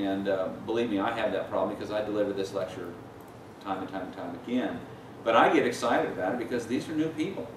And believe me, I have that problem because I deliver this lecture time and time and time again. But I get excited about it because these are new people.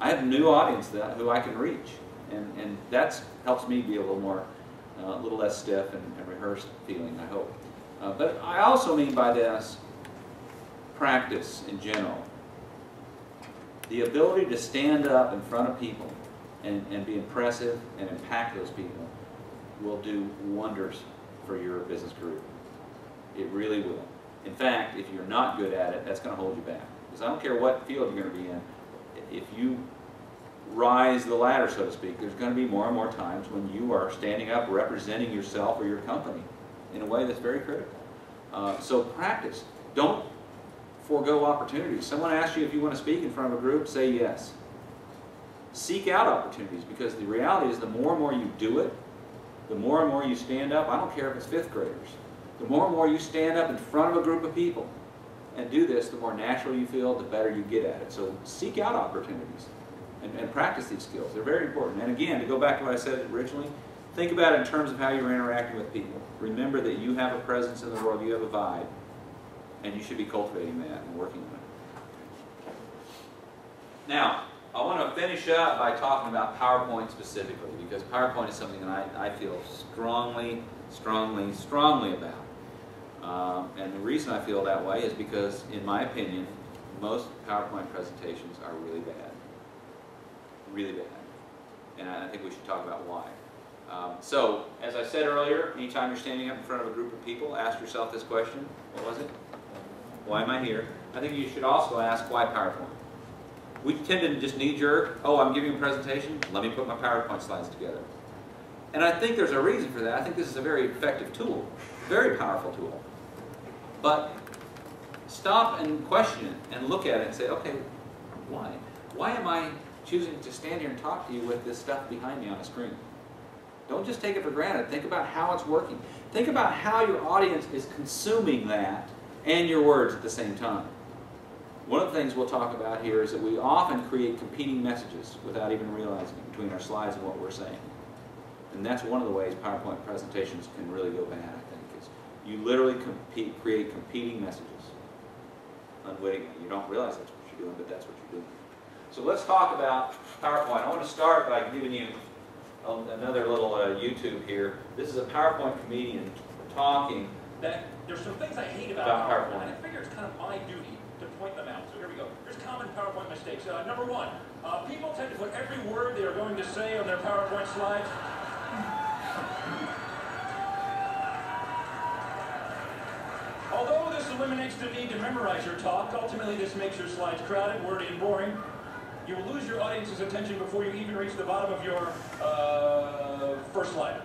I have a new audience who I can reach. And that helps me be a little less stiff and rehearsed feeling, I hope. But I also mean by this practice in general. The ability to stand up in front of people and be impressive and impact those people will do wonders for your business career. It really will. In fact, if you're not good at it, that's going to hold you back. Because I don't care what field you're going to be in, if you rise the ladder, so to speak, there's going to be more and more times when you are standing up representing yourself or your company in a way that's very critical. So practice. Don't forego opportunities. Someone asks you if you want to speak in front of a group, say yes. Seek out opportunities, because the reality is the more and more you do it, the more and more you stand up. I don't care if it's fifth graders. The more and more you stand up in front of a group of people and do this, the more natural you feel, the better you get at it. So seek out opportunities and practice these skills. They're very important. And again, to go back to what I said originally, think about it in terms of how you're interacting with people. Remember that you have a presence in the world, you have a vibe, and you should be cultivating that and working on it. Now, I want to finish up by talking about PowerPoint specifically, because PowerPoint is something that I feel strongly about. And the reason I feel that way is because, in my opinion, most PowerPoint presentations are really bad. Really bad. And I think we should talk about why. So, as I said earlier, anytime you're standing up in front of a group of people, ask yourself this question. What was it? Why am I here? I think you should also ask, why PowerPoint? We tend to just knee-jerk, oh, I'm giving a presentation, let me put my PowerPoint slides together. And I think there's a reason for that. I think this is a very effective tool, very powerful tool. But stop and question it and look at it and say, okay, why? Why am I choosing to stand here and talk to you with this stuff behind me on a screen? Don't just take it for granted. Think about how it's working. Think about how your audience is consuming that and your words at the same time. One of the things we'll talk about here is that we often create competing messages without even realizing it between our slides and what we're saying. And that's one of the ways PowerPoint presentations can really go bad, I think, is you literally create competing messages unwittingly. You don't realize that's what you're doing, but that's what you're doing. So let's talk about PowerPoint. I want to start by giving you another little YouTube here. This is a PowerPoint comedian talking. There's some things I hate about PowerPoint, and I figure it's kind of my duty to point them out. So here we go. Here's common PowerPoint mistakes. Number one, people tend to put every word they are going to say on their PowerPoint slides. Although this eliminates the need to memorize your talk, ultimately this makes your slides crowded, wordy, and boring. You will lose your audience's attention before you even reach the bottom of your first slide.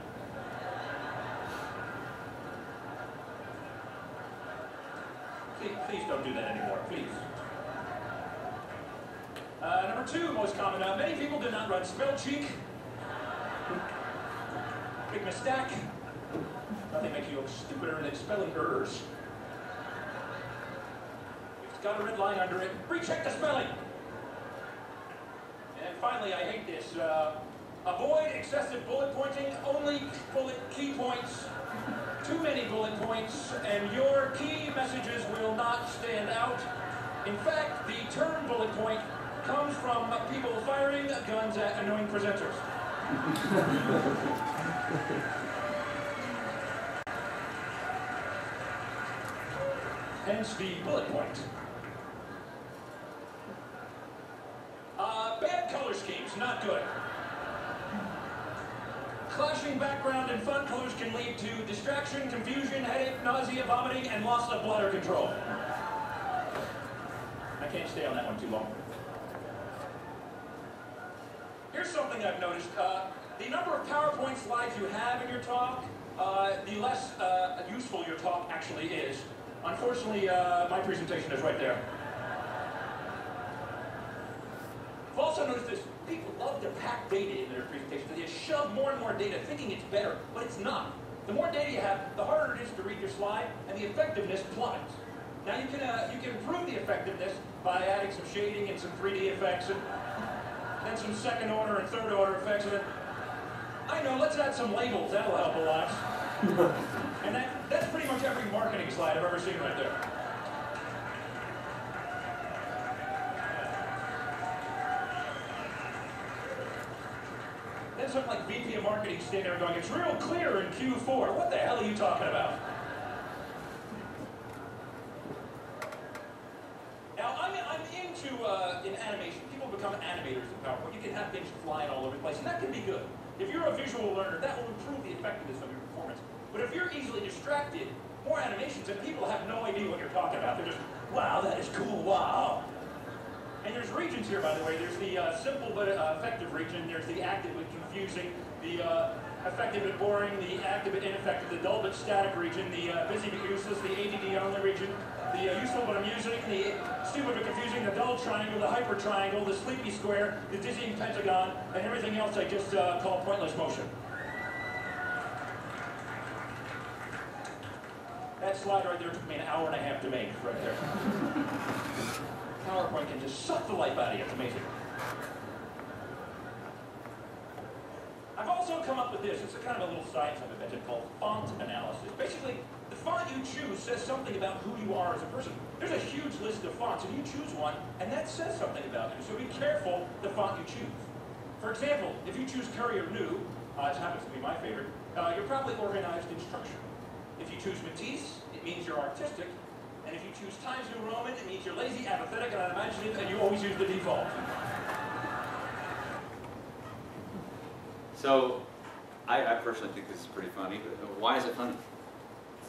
Please don't do that anymore, please. Number two, most common. Many people do not run spell check. Big mistake. Nothing makes you look stupider than spelling errors. It's got a red line under it. Recheck the spelling. And finally, I hate this. Avoid excessive bullet pointing. Only bullet key points. Too many bullet points, and your key messages will not stand out. In fact, the term bullet point comes from people firing guns at annoying presenters. Hence the bullet point. Bad color schemes, not good. Clashing background and font colors can lead to distraction, confusion, headache, nausea, vomiting, and loss of bladder control. I can't stay on that one too long. Here's something I've noticed. The number of PowerPoint slides you have in your talk, the less useful your talk actually is. Unfortunately, my presentation is right there. I've also noticed this. People love to pack data in their presentations. They just shove more and more data, thinking it's better, but it's not. The more data you have, the harder it is to read your slide, and the effectiveness plummets. Now you can improve the effectiveness by adding some shading and some 3D effects, and then some second order and third order effects. And then, I know, let's add some labels. That'll help a lot. And that marketing slide I've ever seen right there. Then something like VP of Marketing standing there going, it's real clear in Q4. What the hell are you talking about? Now, I'm into, in animation, people become animators in PowerPoint. You can have things flying all over the place, and that can be good. If you're a visual learner, that will improve the effectiveness of your performance. But if you're easily distracted, more animations, and people have no idea what you're talking about. They're just, wow, that is cool, wow. And there's regions here, by the way. There's the simple but effective region. There's the active but confusing, the effective but boring, the active but ineffective, the dull but static region, the busy but useless, the ADD only region, the useful but amusing, the stupid but confusing, the dull triangle, the hyper triangle, the sleepy square, the dizzying pentagon, and everything else I just call pointless motion. That slide right there took me an hour and a half to make, right there. PowerPoint can just suck the life out of you. It's amazing. I've also come up with this. It's a kind of a little science I've invented called font analysis. Basically, the font you choose says something about who you are as a person. There's a huge list of fonts, and you choose one, and that says something about you. So be careful the font you choose. For example, if you choose Courier New, it happens to be my favorite, you're probably organized in structure. If you choose Matisse, it means you're artistic. And if you choose Times New Roman, it means you're lazy, apathetic, and unimaginative, and you always use the default. So, I personally think this is pretty funny, but why is it funny?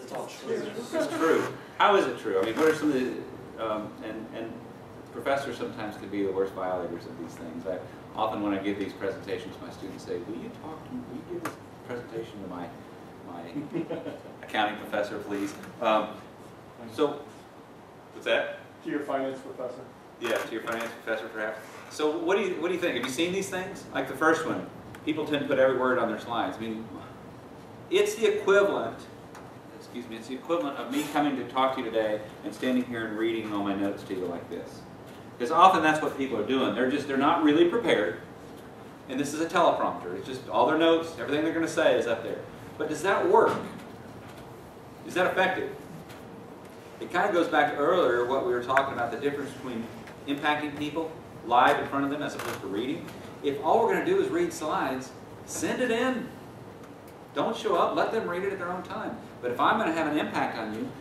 It's all true. It's true. How is it true? I mean, what are some of the, and professors sometimes can be the worst violators of these things. Often when I give these presentations, my students say, will you give this presentation to my accounting professor, please? So, what's that? To your finance professor. Yeah, to your finance professor, perhaps. So, what do you think? Have you seen these things? Like the first one, people tend to put every word on their slides. I mean, it's the equivalent. Excuse me. It's the equivalent of me coming to talk to you today and standing here and reading all my notes to you like this. Because often that's what people are doing. They're not really prepared, and this is a teleprompter. It's just all their notes, everything they're going to say is up there. But does that work? Is that effective? It kind of goes back to earlier what we were talking about, the difference between impacting people live in front of them as opposed to reading. If all we're going to do is read slides, send it in. Don't show up. Let them read it at their own time. But if I'm going to have an impact on you,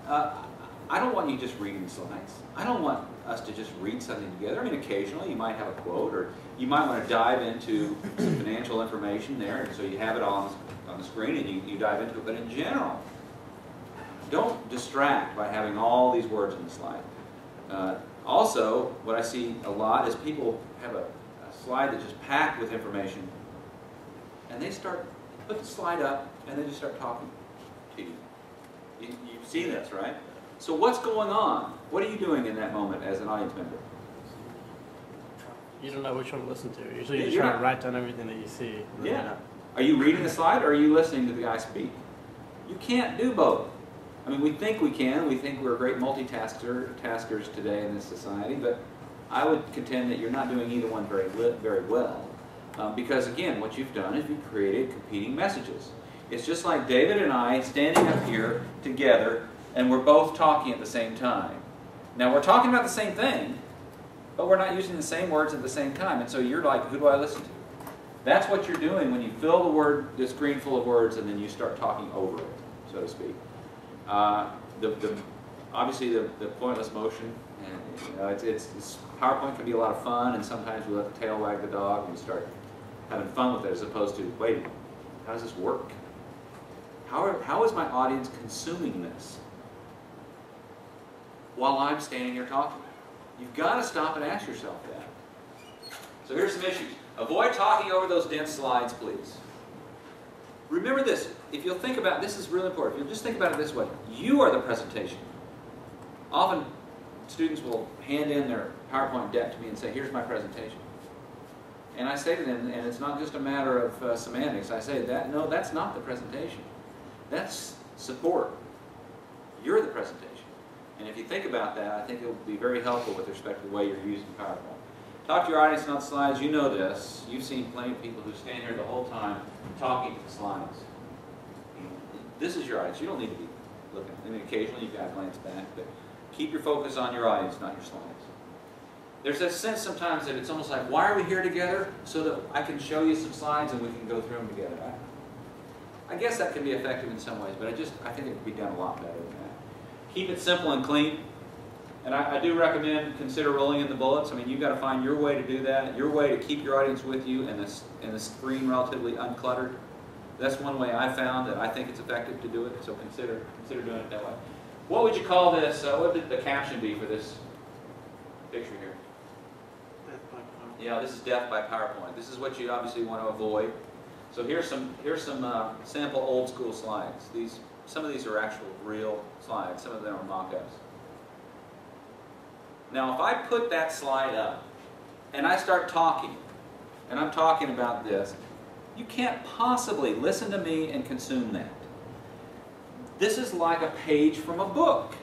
I don't want you just reading slides. I don't want us to just read something together. I mean, occasionally you might have a quote, or you might want to dive into some financial information there, and so you have it all on the screen and you dive into it. But in general, don't distract by having all these words in the slide. Also, what I see a lot is people have a slide that's just packed with information, and they put the slide up, and they just start talking to you. You've seen this, right? So what's going on? What are you doing in that moment as an audience member? You don't know which one to listen to. Usually you're just trying to write down everything that you see. Yeah. Are you reading the slide, or are you listening to the guy speak? You can't do both. I mean, we think we can. We think we're great multitaskers today in this society, but I would contend that you're not doing either one very well. Because again, what you've done is you've created competing messages. It's just like David and I standing up here together, and we're both talking at the same time. Now, we're talking about the same thing, but we're not using the same words at the same time. And so you're like, who do I listen to? That's what you're doing when you fill the screen full of words, and then you start talking over it, so to speak. Obviously, the pointless motion, and PowerPoint can be a lot of fun, and sometimes we let the tail wag the dog, and we start having fun with it, as opposed to, wait, how does this work? How is my audience consuming this while I'm standing here talking? You've got to stop and ask yourself that. So here's some issues. Avoid talking over those dense slides, please. Remember this. If you'll think about, this is really important. If you'll just think about it this way. You are the presentation. Often, students will hand in their PowerPoint deck to me and say, here's my presentation. And I say to them, and it's not just a matter of semantics, I say, no, that's not the presentation. That's support. You're the presentation. And if you think about that, I think it will be very helpful with respect to the way you're using PowerPoint. Talk to your audience on slides. You know this. You've seen plenty of people who stand here the whole time talking to the slides. This is your audience. You don't need to be looking. I mean, occasionally you've got to glance back, but keep your focus on your audience, not your slides. There's that sense sometimes that it's almost like, why are we here together? So that I can show you some slides and we can go through them together. I guess that can be effective in some ways, but I think it could be done a lot better than that. Keep it simple and clean. And I do recommend consider rolling in the bullets. I mean, you've got to find your way to do that, your way to keep your audience with you and the screen relatively uncluttered. That's one way I found that I think it's effective to do it, so consider doing it that way. What would you call this? What would the caption be for this picture here? Death by PowerPoint. Yeah, this is death by PowerPoint. This is what you obviously want to avoid. So here's some sample old school slides. Some of these are actual real slides. Some of them are mock-ups. Now, if I put that slide up and I start talking, and I'm talking about this, you can't possibly listen to me and consume that. This is like a page from a book.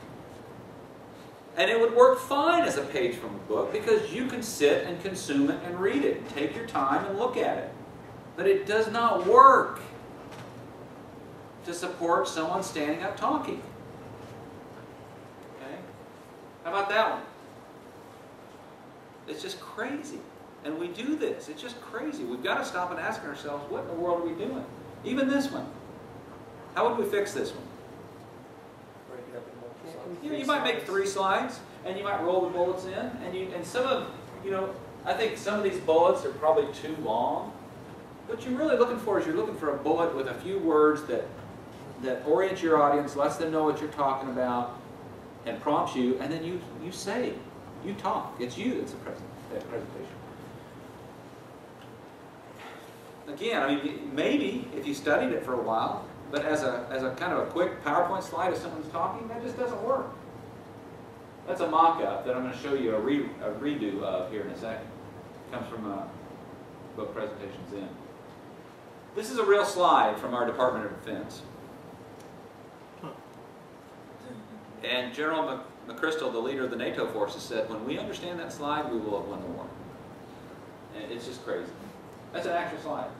And it would work fine as a page from a book because you can sit and consume it and read it and take your time and look at it. But it does not work to support someone standing up talking. Okay? How about that one? It's just crazy. And we do this. It's just crazy. We've got to stop and ask ourselves, what in the world are we doing? Even this one. How would we fix this one? Break it up in multiple slides. You might make 3 slides, and you might roll the bullets in, and some of, I think some of these bullets are probably too long. What you're really looking for is you're looking for a bullet with a few words that orient your audience, lets them know what you're talking about, and prompts you, and then you say, you talk. It's you that's the presentation. Again, I mean, maybe if you studied it for a while, but as a kind of a quick PowerPoint slide as someone's talking, that just doesn't work. That's a mock-up that I'm going to show you a redo of here in a second. It comes from book Presentations In. This is a real slide from our Department of Defense. And General McChrystal, the leader of the NATO forces, said, when we understand that slide, we will have won the war. And it's just crazy. That's an actual slide.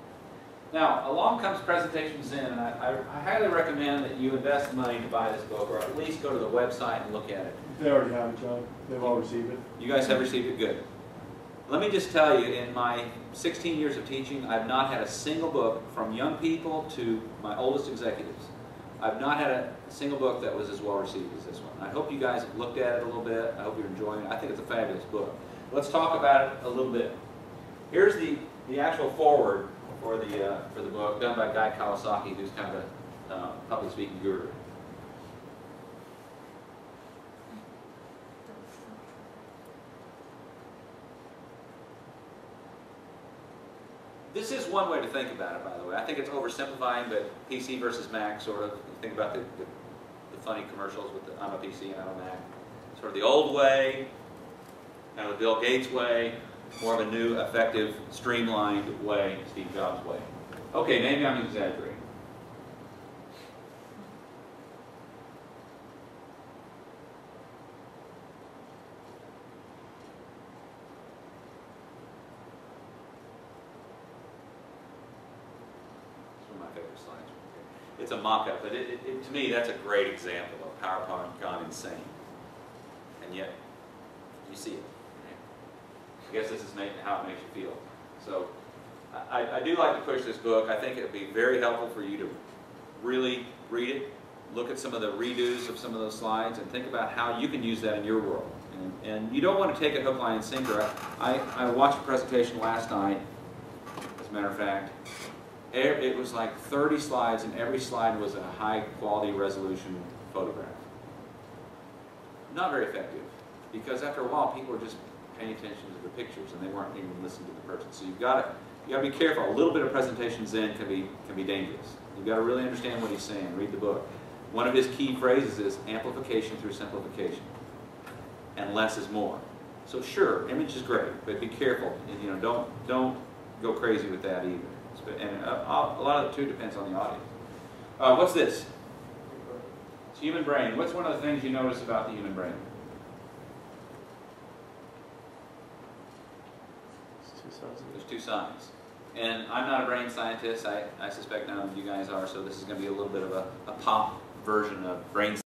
Now, along comes Presentations In, and I highly recommend that you invest money to buy this book, or at least go to the website and look at it. They already have it, John. They've all received it. You guys have received it? Good. Let me just tell you, in my 16 years of teaching, I've not had a single book, from young people to my oldest executives, I've not had a single book that was as well received as this one. I hope you guys have looked at it a little bit. I hope you're enjoying it. I think it's a fabulous book. Let's talk about it a little bit. Here's the actual foreword for the book, done by Guy Kawasaki, who's kind of a public speaking guru. This is one way to think about it, by the way. I think it's oversimplifying, but PC versus Mac, sort of. You think about the funny commercials with I'm a PC and I'm a Mac. Sort of the old way, kind of the Bill Gates way, more of a new, effective, streamlined way, Steve Jobs' way. Okay, maybe I'm exaggerating. It's a mock-up, but to me, that's a great example of PowerPoint gone insane. And yet, you see it. I guess this is how it makes you feel. So, I do like to push this book. I think it would be very helpful for you to really read it, look at some of the redos of some of those slides, and think about how you can use that in your world. And you don't want to take it hook, line, and sinker. I watched a presentation last night, as a matter of fact. It was like 30 slides, and every slide was a high-quality resolution photograph. Not very effective, because after a while, people are just paying attention to the pictures, and they weren't even listening to the person. So you've got to be careful. A little bit of Presentations In can be dangerous. You've got to really understand what he's saying. Read the book. One of his key phrases is amplification through simplification, and less is more. So sure, image is great, but be careful. And, don't go crazy with that either. And a lot of it too depends on the audience. What's this? It's human brain. What's one of the things you notice about the human brain? There's 2 sides. And I'm not a brain scientist. I suspect none of you guys are, so this is going to be a little bit of a pop version of brain